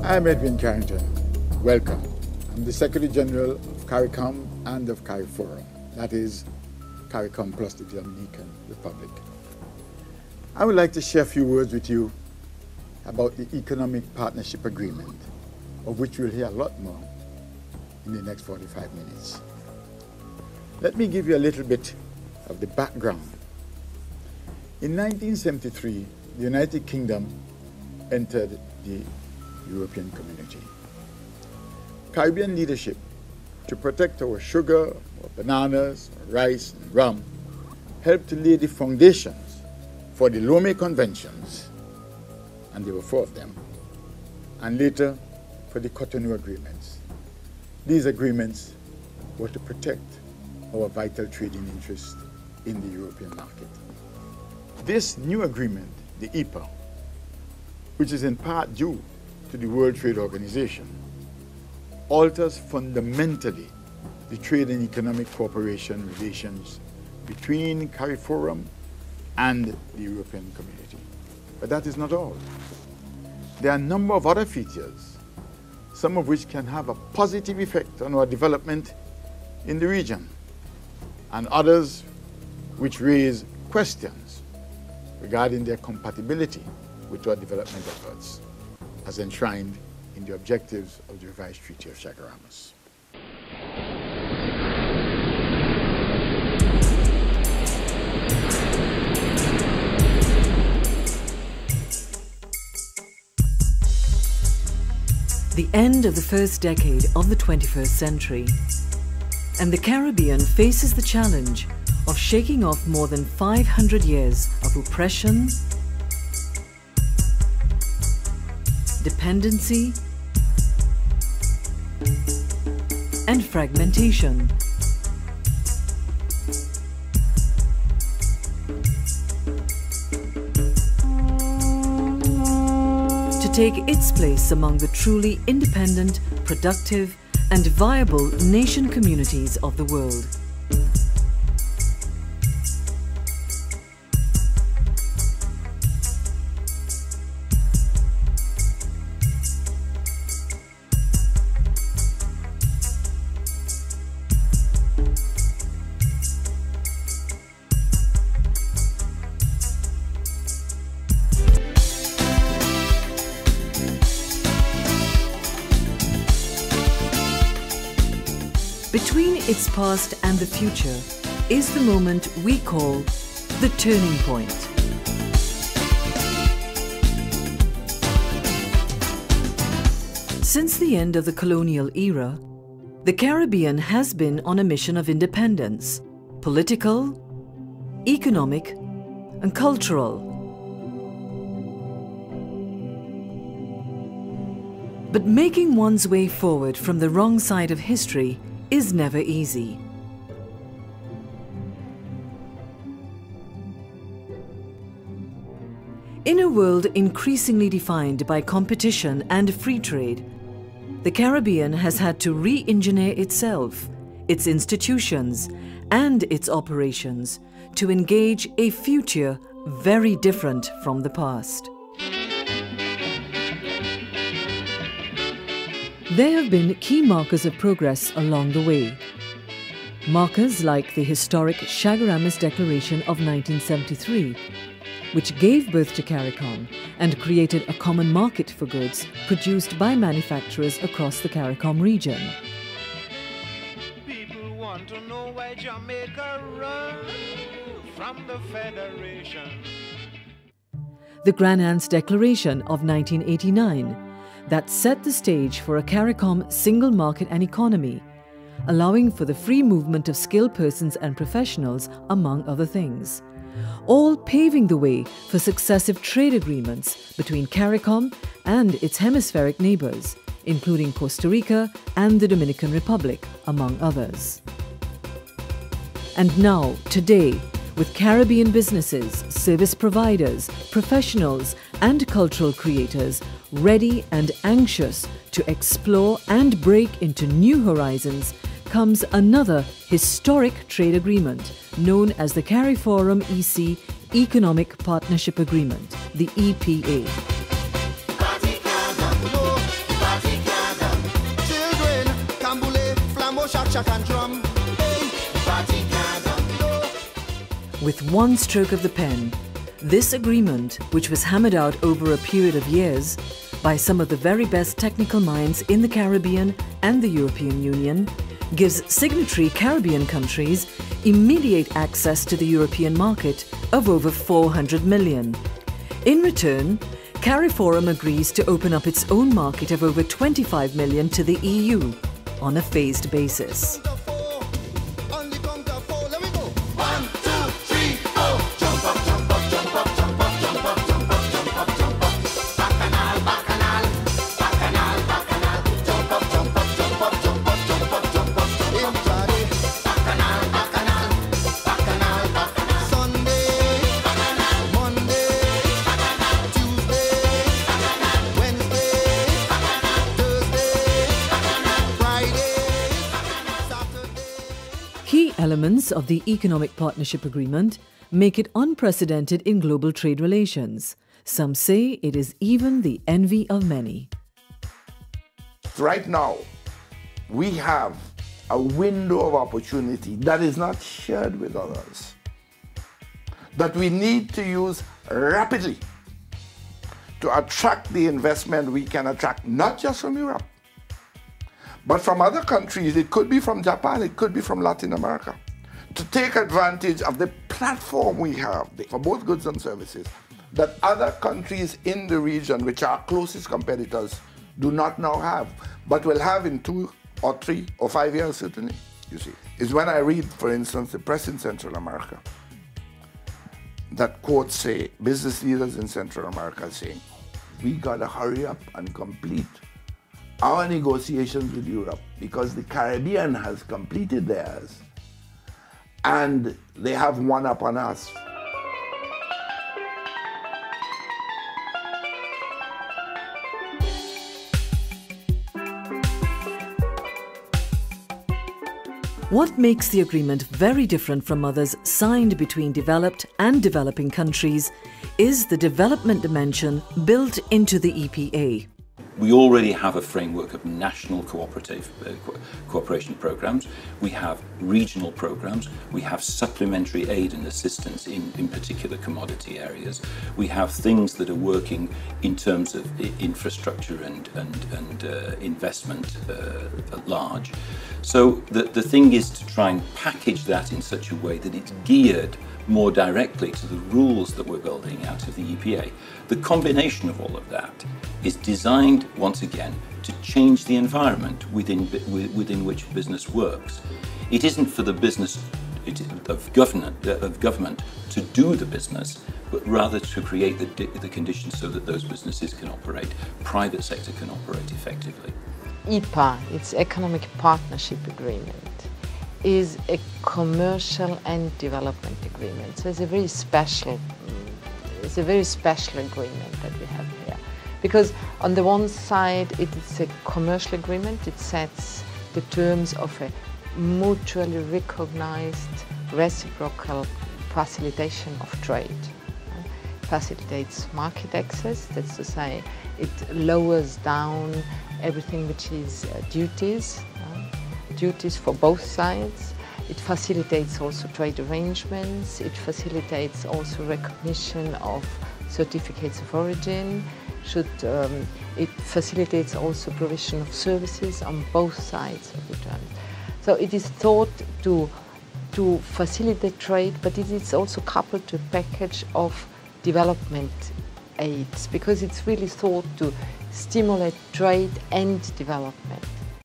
I'm Edwin Carrington. Welcome. I'm the Secretary General of CARICOM and of CARIFORUM. That is CARICOM plus the Dominican Republic. I would like to share a few words with you about the Economic Partnership Agreement, of which we'll hear a lot more in the next 45 minutes. Let me give you a little bit of the background. In 1973, the United Kingdom entered the European Community. Caribbean leadership, to protect our sugar, our bananas, our rice, and rum, helped to lay the foundations for the Lomé Conventions, and there were 4 of them, and later for the Cotonou Agreements. These agreements were to protect our vital trading interests in the European market. This new agreement, the EPA, which is in part due to the World Trade Organization, alters fundamentally the trade and economic cooperation relations between CARIFORUM and the European Community. But that is not all. There are a number of other features, some of which can have a positive effect on our development in the region, and others which raise questions regarding their compatibility with our development efforts, as enshrined in the objectives of the revised Treaty of Chaguaramas. The end of the first decade of the 21st century, and the Caribbean faces the challenge of shaking off more than 500 years of oppression, dependency, and fragmentation. To take its place among the truly independent, productive, and viable nation communities of the world. Between its past and the future is the moment we call the turning point. Since the end of the colonial era, the Caribbean has been on a mission of independence, political, economic, and cultural. But making one's way forward from the wrong side of history is never easy. In a world increasingly defined by competition and free trade, the Caribbean has had to re-engineer itself, its institutions, and its operations to engage a future very different from the past. There have been key markers of progress along the way. Markers like the historic Chaguaramas Declaration of 1973, which gave birth to CARICOM and created a common market for goods produced by manufacturers across the CARICOM region. People want to know why Jamaica runs from the Federation. The Grand Anse Declaration of 1989 that set the stage for a CARICOM single market and economy, allowing for the free movement of skilled persons and professionals, among other things, all paving the way for successive trade agreements between CARICOM and its hemispheric neighbours, including Costa Rica and the Dominican Republic, among others. And now, today, with Caribbean businesses, service providers, professionals, and cultural creators ready and anxious to explore and break into new horizons, comes another historic trade agreement known as the CARIFORUM EC Economic Partnership Agreement, the EPA. With one stroke of the pen, this agreement, which was hammered out over a period of years by some of the very best technical minds in the Caribbean and the European Union, gives signatory Caribbean countries immediate access to the European market of over 400 million. In return, CARIFORUM agrees to open up its own market of over 25 million to the EU on a phased basis. Elements of the Economic Partnership Agreement make it unprecedented in global trade relations. Some say it is even the envy of many. Right now, we have a window of opportunity that is not shared with others, that we need to use rapidly to attract the investment we can attract, not just from Europe, but from other countries. It could be from Japan, it could be from Latin America, to take advantage of the platform we have for both goods and services that other countries in the region, which are our closest competitors, do not now have, but will have in 2 or 3 or 5 years, certainly, you see. Is when I read, for instance, the press in Central America, that quotes say, business leaders in Central America saying, we gotta hurry up and complete our negotiations with Europe because the Caribbean has completed theirs and they have one up on us. What makes the agreement very different from others signed between developed and developing countries is the development dimension built into the EPA. We already have a framework of national cooperation programs. We have regional programs. We have supplementary aid and assistance in particular commodity areas. We have things that are working in terms of infrastructure and investment at large. So the thing is to try and package that in such a way that it's geared more directly to the rules that we're building out of the EPA. The combination of all of that is designed, once again, to change the environment within which business works. It isn't for the business of government to do the business, but rather to create the conditions so that those businesses can operate, private sector can operate effectively. EPA, it's Economic Partnership Agreement, is a commercial and development agreement. So it's a very special agreement that we have here. Because on the one side, it is a commercial agreement. It sets the terms of a mutually recognized reciprocal facilitation of trade. It facilitates market access, that's to say, it lowers down everything which is duties for both sides. It facilitates also trade arrangements. It facilitates also recognition of certificates of origin. It facilitates also provision of services on both sides of the terms. So it is thought to facilitate trade, but it is also coupled to a package of development aids, because it's really thought to stimulate trade and development.